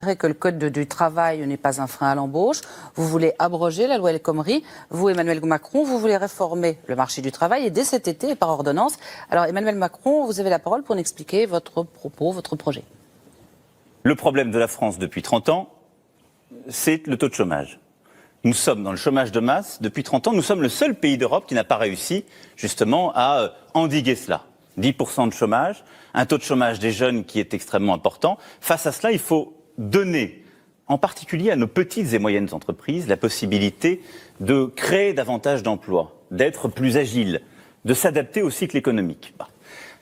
Que le code du travail n'est pas un frein à l'embauche. Vous voulez abroger la loi El Khomri. Vous, Emmanuel Macron, vous voulez réformer le marché du travail et dès cet été et par ordonnance. Alors Emmanuel Macron, vous avez la parole pour nous expliquer votre propos, votre projet. Le problème de la France depuis 30 ans, c'est le taux de chômage. Nous sommes dans le chômage de masse depuis 30 ans. Nous sommes le seul pays d'Europe qui n'a pas réussi justement à endiguer cela. 10% de chômage, un taux de chômage des jeunes qui est extrêmement important. Face à cela, il faut donner, en particulier à nos petites et moyennes entreprises, la possibilité de créer davantage d'emplois, d'être plus agiles, de s'adapter au cycle économique.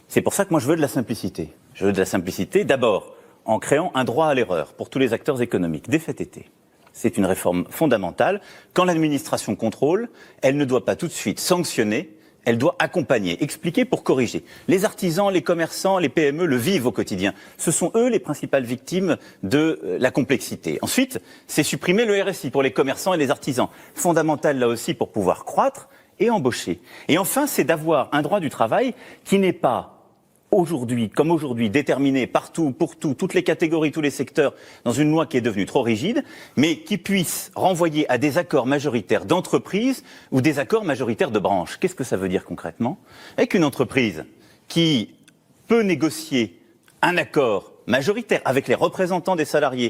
C'est pour ça que moi je veux de la simplicité. Je veux de la simplicité d'abord en créant un droit à l'erreur pour tous les acteurs économiques dès cet été. C'est une réforme fondamentale. Quand l'administration contrôle, elle ne doit pas tout de suite sanctionner. Elle doit accompagner, expliquer pour corriger. Les artisans, les commerçants, les PME le vivent au quotidien. Ce sont eux les principales victimes de la complexité. Ensuite, c'est supprimer le RSI pour les commerçants et les artisans. Fondamental là aussi pour pouvoir croître et embaucher. Et enfin, c'est d'avoir un droit du travail qui n'est pas aujourd'hui, comme aujourd'hui, déterminé partout, pour tout, toutes les catégories, tous les secteurs, dans une loi qui est devenue trop rigide, mais qui puisse renvoyer à des accords majoritaires d'entreprise ou des accords majoritaires de branche. Qu'est-ce que ça veut dire concrètement ? Avec une entreprise qui peut négocier un accord majoritaire avec les représentants des salariés